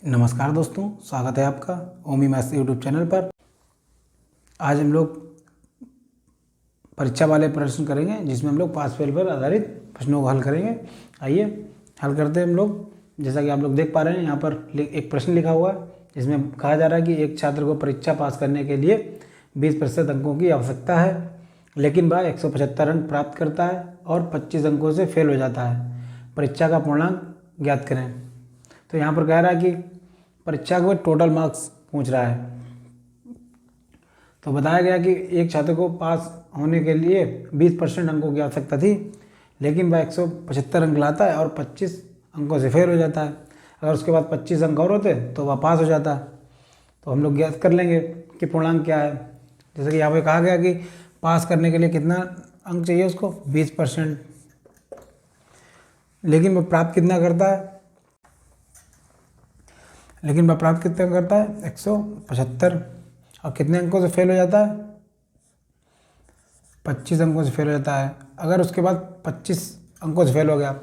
नमस्कार दोस्तों, स्वागत है आपका ओमी मैथ्स यूट्यूब चैनल पर। आज हम लोग परीक्षा वाले प्रश्न करेंगे जिसमें हम लोग पास फेल पर आधारित प्रश्नों को हल करेंगे। आइए हल करते हैं हम लोग। जैसा कि आप लोग देख पा रहे हैं, यहाँ पर एक प्रश्न लिखा हुआ है जिसमें कहा जा रहा है कि एक छात्र को परीक्षा पास करने के लिए 20% अंकों की आवश्यकता है, लेकिन वह 175 अंक प्राप्त करता है और 25 अंकों से फेल हो जाता है। परीक्षा का पूर्णांक ज्ञात करें। तो यहाँ पर कह रहा है कि परीक्षा को टोटल मार्क्स पूछ रहा है। तो बताया गया कि एक छात्र को पास होने के लिए 20% अंकों की आवश्यकता थी, लेकिन वह 175 अंक लाता है और 25 अंकों से फेल हो जाता है। अगर उसके बाद 25 अंक और होते तो वह पास हो जाता। तो हम लोग ज्ञात कर लेंगे कि पूर्णांक क्या है। जैसे कि यहाँ पे कहा गया कि पास करने के लिए कितना अंक चाहिए उसको, 20%, लेकिन वह प्राप्त कितना करता है, 175 और कितने अंकों से फेल हो जाता है, 25 अंकों से फेल हो जाता है। अगर उसके बाद 25 अंकों से फेल हो गया,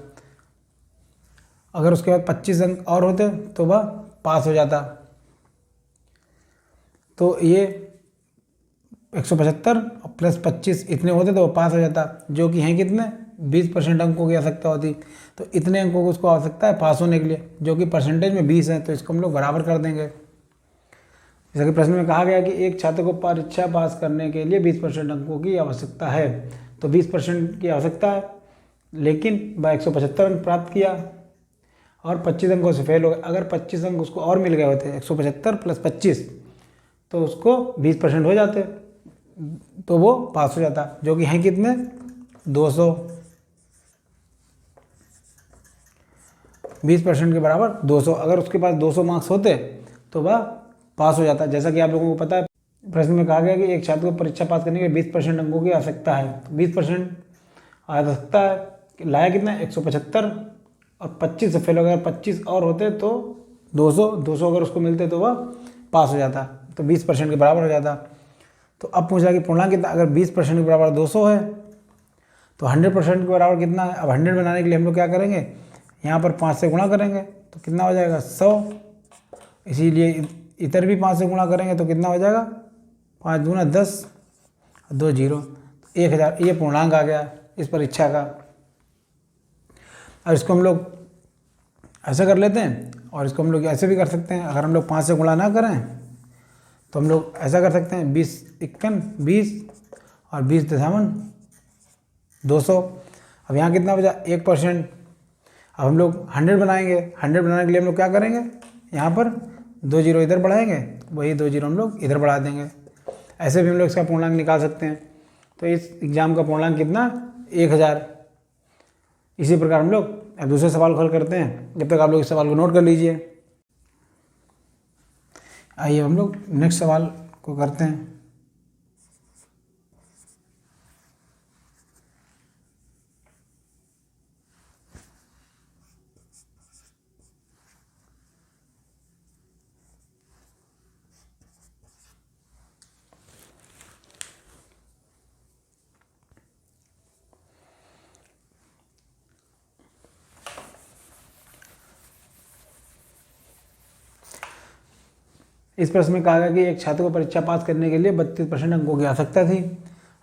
अगर उसके बाद 25 अंक और होते तो वह पास हो जाता। तो ये 175 और प्लस 25 इतने होते तो वह पास हो जाता, जो कि हैं कितने, 20% अंकों की आवश्यकता होती। तो इतने अंकों को उसको आवश्यकता है पास होने के लिए, जो कि परसेंटेज में 20 है। तो इसको हम लोग बराबर कर देंगे। जैसा कि प्रश्न में कहा गया कि एक छात्र को परीक्षा पास करने के लिए 20% अंकों की आवश्यकता है। तो 20% की आवश्यकता है, लेकिन वह 175 अंक प्राप्त किया और 25 अंकों से फेल हो गया। अगर 25 अंक उसको और मिल गए होते, 175 प्लस 25, तो उसको 20% हो जाते, तो वो पास हो जाता, जो कि हैं कितने, 200। 20% के बराबर 200। अगर उसके पास 200 मार्क्स होते तो वह पास हो जाता। जैसा कि आप लोगों को पता है, प्रश्न में कहा गया कि एक छात्र को परीक्षा पास करने के लिए 20% अंकों की आवश्यकता है। तो 20% आवश्यकता है, लाया कितना, 175 और 25 से फेल हो गया। 25 और होते तो 200 अगर उसको मिलते तो वह पास हो जाता, तो 20% के बराबर हो जाता। तो अब पूछा कि पूर्णांक कितना, अगर 20% के बराबर 200 है तो 100% के बराबर कितना है। अब 100 बनाने के लिए हम लोग क्या करेंगे, यहाँ पर 5 से गुणा करेंगे तो कितना हो जाएगा, 100। इसीलिए इधर भी 5 से गुणा करेंगे तो कितना हो जाएगा, 5 दूना 10, 2 0, 1000। ये पूर्णांक आ गया इस परीक्षा का। और इसको हम लोग ऐसा कर लेते हैं, और इसको हम लोग ऐसे भी कर सकते हैं। अगर हम लोग 5 से गुणा ना करें तो हम लोग ऐसा कर सकते हैं, 20 51 20 और 20 दशामन 200। अब यहाँ कितना बचा, 1%। अब हम लोग 100 बनाएंगे। 100 बनाने के लिए हम लोग क्या करेंगे, यहाँ पर 2 0 इधर बढ़ाएंगे, वही 2 0 हम लोग इधर बढ़ा देंगे। ऐसे भी हम लोग इसका पूर्णांक निकाल सकते हैं। तो इस एग्जाम का पूर्णांक कितना, 1000। इसी प्रकार हम लोग अब दूसरे सवाल को हल करते हैं। जब तक आप लोग इस सवाल को नोट कर लीजिए। आइए हम लोग नेक्स्ट सवाल को करते हैं। इस प्रश्न में कहा गया कि एक छात्र को परीक्षा पास करने के लिए 32% अंकों की आवश्यकता थी,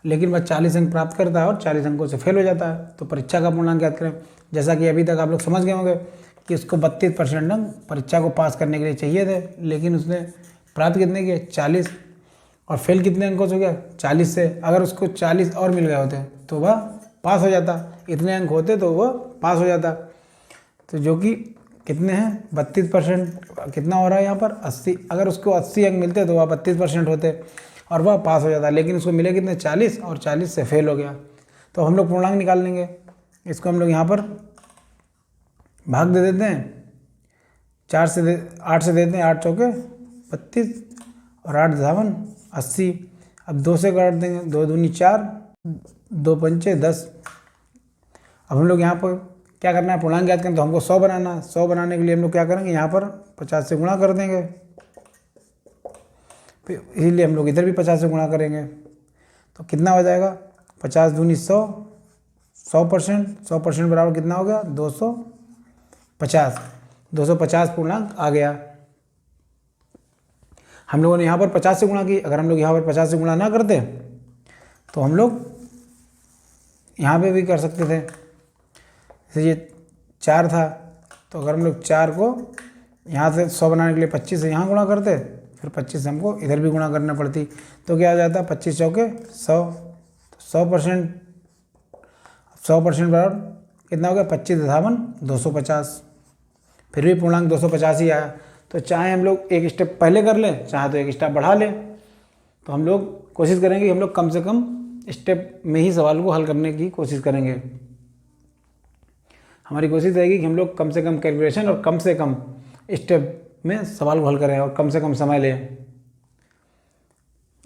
लेकिन वह 40 अंक प्राप्त करता है और 40 अंकों से फेल हो जाता है। तो परीक्षा का पूर्णांक ज्ञात करें। जैसा कि अभी तक आप लोग समझ गए होंगे कि उसको 32% अंक परीक्षा को पास करने के लिए चाहिए थे, लेकिन उसने प्राप्त कितने किए, 40, और फेल कितने अंकों से हो गया, 40 से। अगर उसको 40 और मिल गए होते तो वह पास हो जाता, इतने अंक होते तो वह पास हो जाता। तो जो कि कितने हैं, 32%। कितना हो रहा है यहाँ पर, 80। अगर उसको 80 अंक मिलते तो वह 32% होते और वह पास हो जाता, लेकिन उसको मिले कितने, 40, और 40 से फेल हो गया। तो हम लोग पूर्णांक निकाल लेंगे। इसको हम लोग यहाँ पर भाग दे देते हैं, 8 से देते हैं, 8 चौके 32 और 8 दशामन 80। अब 2 से काट देंगे, 2 दूनी 4, 2 पंचे 10। अब हम लोग यहाँ पर क्या करना है, पूर्णांक ज्ञात करें। तो हमको 100 बनाना है। 100 बनाने के लिए हम लोग क्या करेंगे, यहाँ पर 50 से गुणा कर देंगे, फिर इसीलिए हम लोग इधर भी 50 से गुणा करेंगे। तो कितना हो जाएगा, 50 दूनी 100, 100%। 100% बराबर कितना हो गया, 250। 250 पूर्णांक आ गया। हम लोगों ने यहाँ पर 50 से गुणा की। अगर हम लोग यहाँ पर 50 से गुणा ना करते तो हम लोग यहाँ पे भी कर सकते थे। जैसे ये 4 था, तो अगर हम लोग 4 को यहाँ से 100 बनाने के लिए 25 से यहाँ गुणा करते, फिर 25 से हमको इधर भी गुणा करना पड़ती, तो क्या आ जाता, 25 चौके 100, 100%। 100% बराबर कितना हो गया, 25×250। फिर भी पूर्णांक 250 ही आया। तो चाहे हम लोग एक स्टेप पहले कर लें, चाहे तो एक स्टेप बढ़ा लें, तो हम लोग कोशिश करेंगे कि हम लोग कम से कम स्टेप में ही सवाल को हल करने की कोशिश करेंगे। हमारी कोशिश रहेगी कि हम लोग कम से कम कैलकुलेशन और कम से कम स्टेप में सवाल को हल करें और कम से कम समय लें।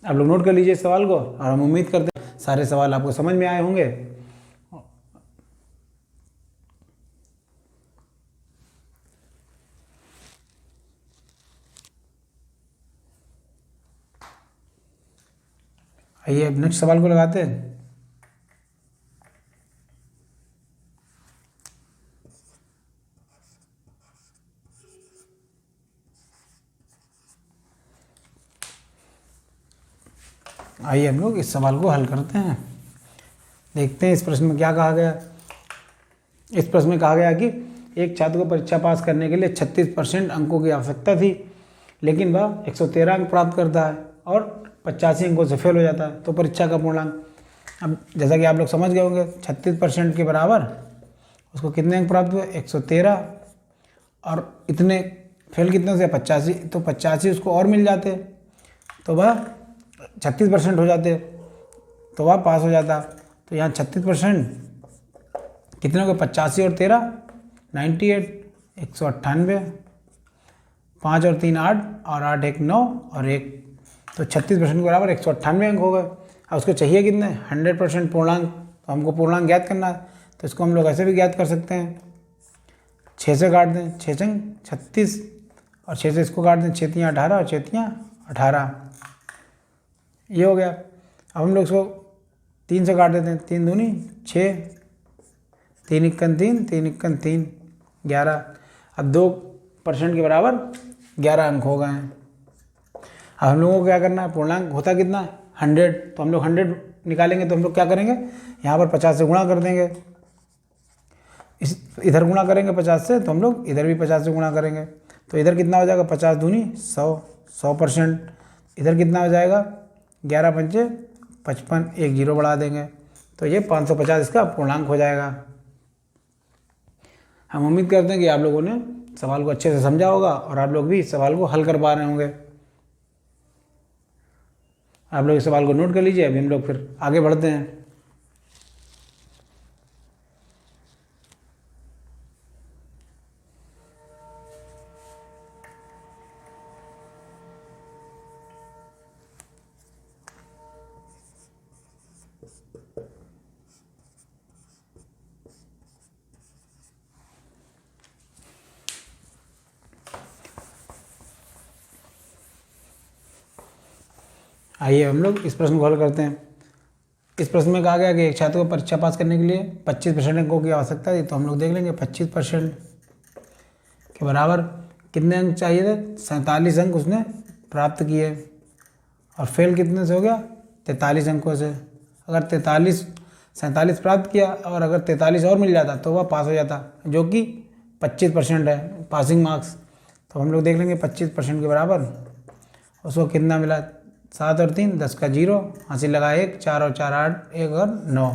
आप लोग नोट कर लीजिए इस सवाल को, और हम उम्मीद करते हैं सारे सवाल आपको समझ में आए होंगे। आइए अब नेक्स्ट सवाल को लगाते हैं। आइए हम लोग इस सवाल को हल करते हैं। देखते हैं इस प्रश्न में क्या कहा गया। इस प्रश्न में कहा गया कि एक छात्र को परीक्षा पास करने के लिए 36% अंकों की आवश्यकता थी, लेकिन वह 113 अंक प्राप्त करता है और 85 अंकों से फेल हो जाता है, तो परीक्षा का पूर्णांक। अब जैसा कि आप लोग समझ गए होंगे, 36% के बराबर उसको कितने अंक प्राप्त हुए, 113, और इतने फेल कितने से, 85, तो 85 उसको और मिल जाते तो वह 36% हो जाते, तो वह पास हो जाता। तो यहाँ 36% कितने हो गए, 85 और 13 98, 198, 5 और 3 8, और 8 1 9 और 1, तो 36% के बराबर 198 अंक हो गए। अब उसको चाहिए कितने, 100% पूर्णांक। तो हमको पूर्णांक ज्ञात करना है, तो इसको हम लोग ऐसे भी ज्ञात कर सकते हैं, 6 से काट दें, 6 छंग 36, और 6 से इसको काट दें, 6 तियाँ 18 और 6 तियाँ 18, ये हो गया। अब हम लोग इसको 3 से काट देते हैं, 3 दूनी 6, 3 इक्कन 3, 3 इक्कन 3, 11। अब 2% के बराबर 11 अंक हो गए हैं। अब हम लोगों को क्या करना है, पूर्णांक होता कितना, 100, तो हम लोग 100 निकालेंगे, तो हम लोग क्या करेंगे, यहाँ पर 50 से गुणा कर देंगे। इस इधर गुणा करेंगे 50 से, तो हम लोग इधर भी 50 से गुणा करेंगे, तो इधर कितना हो जाएगा, 50 दूनी 100, 100%। इधर कितना हो जाएगा, 11 पंचे 55, एक जीरो बढ़ा देंगे, तो ये 550 इसका पूर्णांक हो जाएगा। हम उम्मीद करते हैं कि आप लोगों ने सवाल को अच्छे से समझा होगा और आप लोग भी इस सवाल को हल कर पा रहे होंगे। आप लोग इस सवाल को नोट कर लीजिए। अभी हम लोग फिर आगे बढ़ते हैं। आइए हम लोग इस प्रश्न को हल करते हैं। इस प्रश्न में कहा गया कि एक छात्र को परीक्षा पास करने के लिए 25% अंकों की आवश्यकता थी, तो हम लोग देख लेंगे 25% के बराबर कितने अंक चाहिए थे, 47 अंक उसने प्राप्त किए, और फेल कितने से हो गया, 43 अंकों से। अगर 47 प्राप्त किया और अगर 43 और मिल जाता तो वह पास हो जाता, जो कि 25% है पासिंग मार्क्स। तो हम लोग देख लेंगे 25% के बराबर उसको कितना मिला, 7 और 3 10 का 0, हासिल लगा 1, 4 और 4 8, 1 और 9,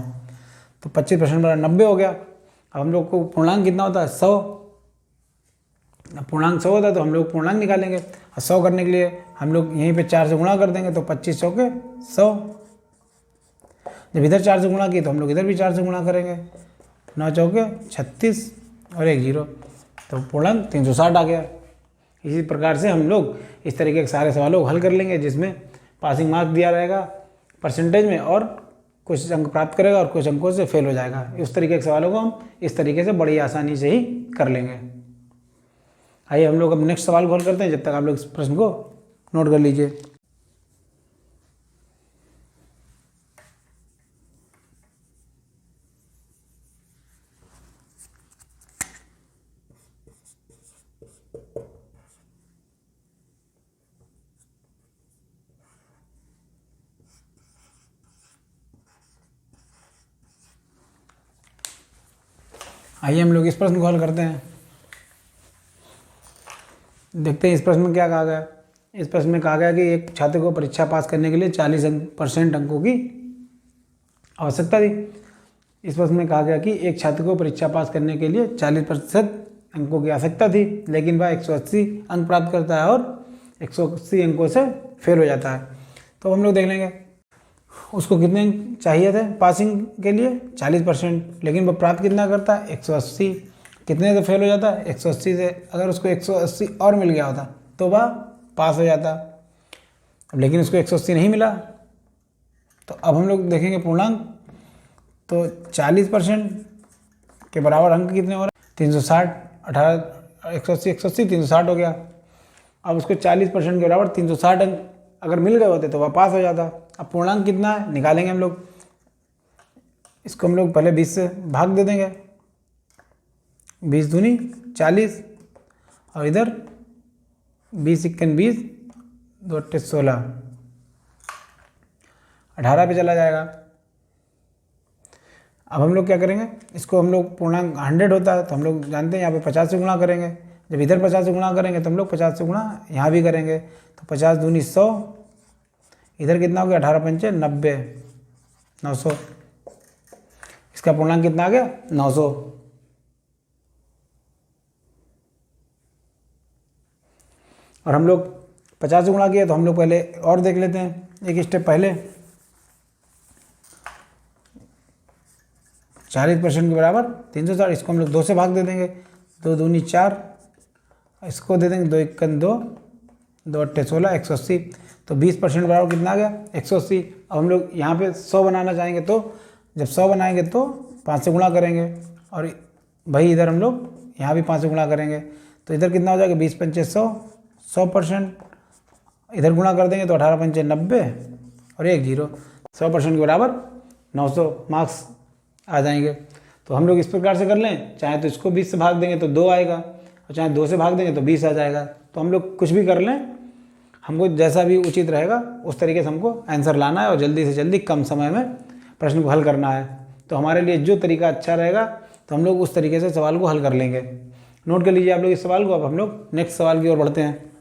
तो 25% बराबर 90 हो गया। अब हम लोग को पूर्णांक कितना होता है, 100। पूर्णांक 100 होता है तो हम लोग पूर्णांक निकालेंगे, और 100 करने के लिए हम लोग यहीं पे 4 से गुणा कर देंगे, तो 25 चौके 100। जब इधर 4 से गुणा किए तो हम लोग इधर भी 4 से गुणा करेंगे, 9 चौके 36 और 1 जीरो, तो पूर्णांक 360 आ गया। इसी प्रकार से हम लोग इस तरीके के सारे सवालों को हल कर लेंगे, जिसमें पासिंग मार्क दिया रहेगा परसेंटेज में, और कुछ अंक प्राप्त करेगा और कुछ अंकों से फेल हो जाएगा। इस तरीके के सवालों को हम इस तरीके से बड़ी आसानी से ही कर लेंगे। आइए हम लोग अब नेक्स्ट सवाल को हल करते हैं, जब तक आप लोग इस प्रश्न को नोट कर लीजिए। आइए हम लोग इस प्रश्न को हल करते हैं। देखते हैं इस प्रश्न में क्या कहा गया। इस प्रश्न में कहा गया कि एक छात्र को परीक्षा पास करने के लिए 40% अंकों की आवश्यकता थी। इस प्रश्न में कहा गया कि एक छात्र को परीक्षा पास करने के लिए 40% अंकों की आवश्यकता थी, लेकिन वह 180 अंक प्राप्त करता है और 180 अंकों से फेल हो जाता है। तो हम लोग देख लेंगे उसको कितने अंक चाहिए थे पासिंग के लिए 40%, लेकिन वह प्राप्त कितना करता है 180। कितने से फेल हो जाता है 180 से। अगर उसको 180 और मिल गया होता तो वह पास हो जाता, अब लेकिन उसको 180 नहीं मिला। तो अब हम लोग देखेंगे पूर्णांक, तो 40% के बराबर अंक कितने हो रहे हैं 360, 18 180 180 360 हो गया। अब उसको 40% के बराबर 360 अंक अगर मिल गए होते तो वह पास हो जाता। अब पूर्णांक कितना है निकालेंगे हम लोग। इसको हम लोग पहले 20 से भाग दे देंगे, 20 दूनी 40 और इधर 20 इक्कन 20 2 अट्ठे 16, 18 पे चला जाएगा। अब हम लोग क्या करेंगे, इसको हम लोग पूर्णांक 100 होता है तो हम लोग जानते हैं यहाँ पे 50 से गुणा करेंगे। जब इधर 50 से गुणा करेंगे तो हम लोग 50 से गुणा यहाँ भी करेंगे, तो 50 दूनी 100, इधर कितना हो गया 18 पंचे 90, 900। इसका पूर्णांक कितना आ गया 900। और हम लोग 50 से गुणा किया तो हम लोग पहले और देख लेते हैं एक स्टेप पहले। 40% के बराबर 360, इसको हम लोग 2 से भाग दे देंगे, 2 दूनी 4, इसको दे देंगे 2 इक्कन 2 2 अट्ठे 16, 180। तो 20% बराबर कितना आ गया 180। अब हम लोग यहाँ पे 100 बनाना चाहेंगे, तो जब 100 बनाएंगे तो 5 से गुणा करेंगे, और भाई इधर हम लोग यहाँ भी 5 से गुणा करेंगे, तो इधर कितना हो जाएगा 20 पंचे 100, 100%। इधर गुणा कर देंगे तो 18 पंचे 90 और 1 0, 100% के बराबर 900 मार्क्स आ जाएंगे। तो हम लोग इस प्रकार से कर लें, चाहे तो इसको 20 से भाग देंगे तो 2 आएगा, और चाहे 2 से भाग देंगे तो 20 आ जाएगा। तो हम लोग कुछ भी कर लें, हमको जैसा भी उचित रहेगा उस तरीके से हमको आंसर लाना है और जल्दी से जल्दी कम समय में प्रश्न को हल करना है। तो हमारे लिए जो तरीका अच्छा रहेगा तो हम लोग उस तरीके से सवाल को हल कर लेंगे। नोट कर लीजिए आप लोग इस सवाल को। अब हम लोग नेक्स्ट सवाल की ओर बढ़ते हैं।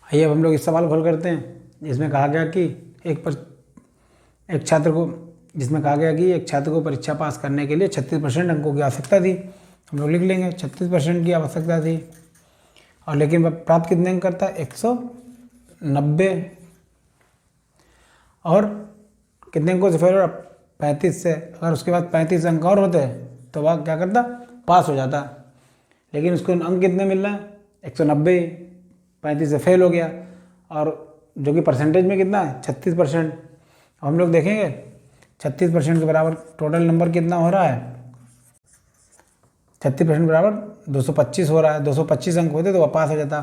आइए अब हम लोग इस सवाल को हल करते हैं, जिसमें कहा गया कि एक छात्र को परीक्षा पास करने के लिए 36% अंकों की आवश्यकता थी। हम लोग लिख लेंगे 36% की आवश्यकता थी, और लेकिन वह प्राप्त कितने अंक करता है 190, और कितने अंकों से फेल हो रहा 35 से। अगर उसके बाद 35 अंक और होते तो वह क्या करता पास हो जाता, लेकिन उसको अंक कितने मिल रहे हैं 190, 35 से फेल हो गया, और जो कि परसेंटेज में कितना है 36%। हम लोग देखेंगे 36% के बराबर टोटल नंबर कितना हो रहा है, 36% बराबर 225 हो रहा है। 225 अंक होते तो वह पास हो जाता।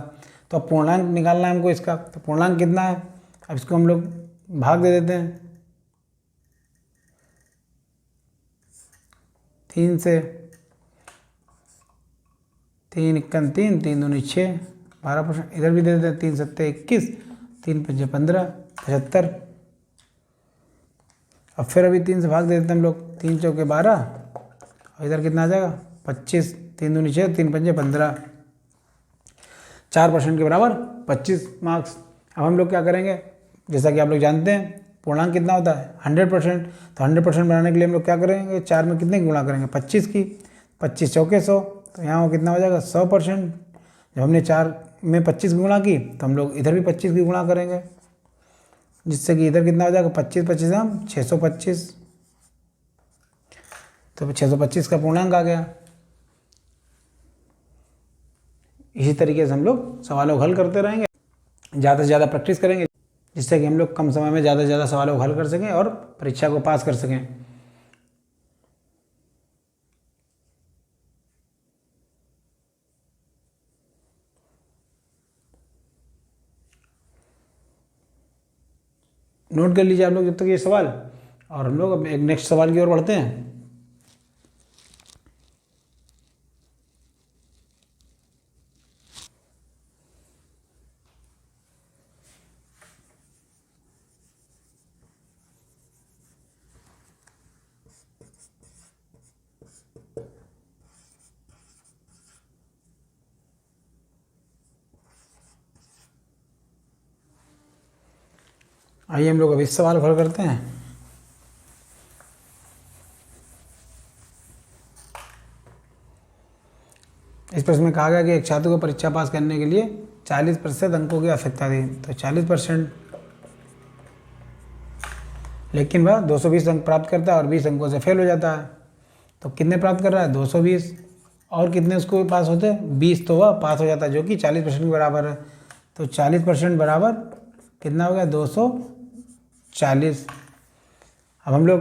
तो अब पूर्णांक निकालना है हमको इसका, तो पूर्णांक कितना है, अब इसको हम लोग भाग दे देते हैं 3 से, 3 इक्कन 3, 3 दूनी 6, 12%। इधर भी दे देते हैं 3 सत्ते 21, 3 पंजे 15, 75। अब फिर अभी 3 से भाग दे देते हैं हम लोग, 3 चौके 12, और इधर कितना आ जाएगा 25, 3 दूनी 6, 3 पंजे 15, 4% के बराबर 25 मार्क्स। अब हम लोग क्या करेंगे, जैसा कि आप लोग जानते हैं पूर्णांक कितना होता है 100%। तो 100% बनाने के लिए हम लोग क्या करेंगे, 4 में कितने की गुणा करेंगे 25 की, 25 चौके 100, तो यहाँ कितना हो जाएगा 100%। जब हमने 4 में 25 की गुणा की तो हम लोग इधर भी 25 की गुणा करेंगे, जिससे कि इधर कितना हो जाएगा 25 25 हम 625। तो 625 का पूर्णांक आ गया। इसी तरीके से हम लोग सवालों को हल करते रहेंगे, ज़्यादा से ज़्यादा प्रैक्टिस करेंगे, जिससे कि हम लोग कम समय में ज़्यादा से ज़्यादा सवालों को हल कर सकें और परीक्षा को पास कर सकें। नोट कर लीजिए आप लोग जब तक ये सवाल, और हम लोग अब एक नेक्स्ट सवाल की ओर बढ़ते हैं। आइए हम लोग अब इस सवाल को हल करते हैं। इस प्रश्न में कहा गया कि एक छात्र को परीक्षा पास करने के लिए 40% अंकों की आवश्यकता थी। तो 40%, लेकिन वह 220 अंक प्राप्त करता है और 20 अंकों से फेल हो जाता है। तो कितने प्राप्त कर रहा है? 220, और कितने उसको पास होते हैं? 20, तो वह पास हो जाता है, जो कि 40% के बराबर है। तो 40% बराबर कितना हो गया? 240। अब हम लोग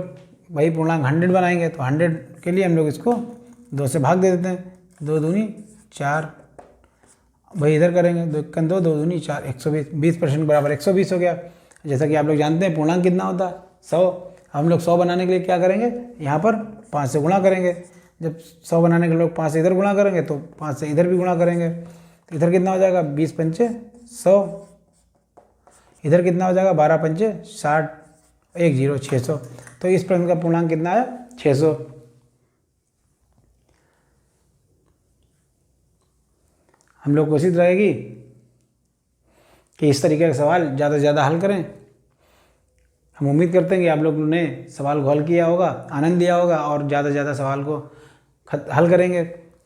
वही पूर्णांक 100 बनाएंगे, तो 100 के लिए हम लोग इसको 2 से भाग दे देते हैं। 2 दूनी 4, वही इधर करेंगे, 2 1 2, 2 दूनी 4, 120। 20% बराबर 120 हो गया। जैसा कि आप लोग जानते हैं पूर्णांक कितना होता है? 100। हम लोग 100 बनाने के लिए क्या करेंगे? यहाँ पर 5 से गुणा करेंगे। जब 100 बनाने के लोग 5 से इधर गुणा करेंगे तो 5 से इधर भी गुणा करेंगे। तो इधर कितना हो जाएगा? 20 पंचे 100। इधर कितना हो जाएगा? 12 पंचे 60, 1 0, 600। तो इस प्रश्न का पूर्णांक कितना है? 600। हम लोग कोशिश रहेगी कि इस तरीके का सवाल ज़्यादा से ज़्यादा हल करें। हम उम्मीद करते हैं कि आप लोगों ने सवाल को हल किया होगा, आनंद लिया होगा, और ज़्यादा से ज़्यादा सवाल को हल करेंगे।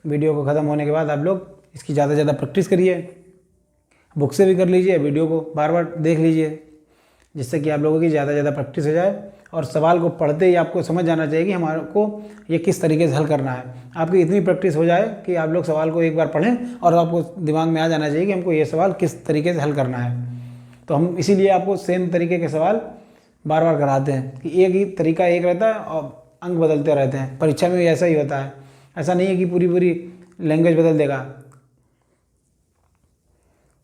वीडियो को ख़त्म होने के बाद आप लोग इसकी ज़्यादा से ज़्यादा प्रैक्टिस करिए, बुक से भी कर लीजिए, वीडियो को बार बार देख लीजिए, जिससे कि आप लोगों की ज़्यादा से ज़्यादा प्रैक्टिस हो जाए। और सवाल को पढ़ते ही आपको समझ जाना चाहिए कि हमारे को ये किस तरीके से हल करना है। आपकी इतनी प्रैक्टिस हो जाए कि आप लोग सवाल को एक बार पढ़ें और आपको दिमाग में आ जाना चाहिए कि हमको ये सवाल किस तरीके से हल करना है। तो हम इसीलिए आपको सेम तरीके के सवाल बार बार कराते हैं कि एक ही तरीका एक रहता है और अंक बदलते रहते हैं। परीक्षा में भी ऐसा ही होता है, ऐसा नहीं है कि पूरी लैंग्वेज बदल देगा।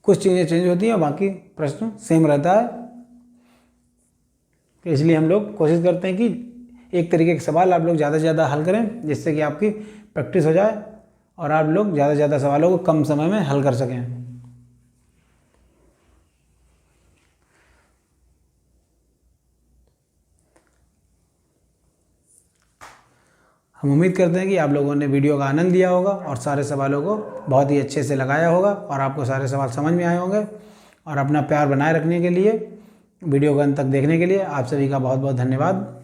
कुछ चीज़ें चेंज होती हैं, बाकी प्रश्न सेम रहता है। तो इसलिए हम लोग कोशिश करते हैं कि एक तरीके के सवाल आप लोग ज़्यादा से ज़्यादा हल करें, जिससे कि आपकी प्रैक्टिस हो जाए और आप लोग ज़्यादा से ज़्यादा सवालों को कम समय में हल कर सकें। हम उम्मीद करते हैं कि आप लोगों ने वीडियो का आनंद लिया होगा और सारे सवालों को बहुत ही अच्छे से लगाया होगा और आपको सारे सवाल समझ में आए होंगे। और अपना प्यार बनाए रखने के लिए, वीडियो को अंत तक देखने के लिए आप सभी का बहुत बहुत धन्यवाद।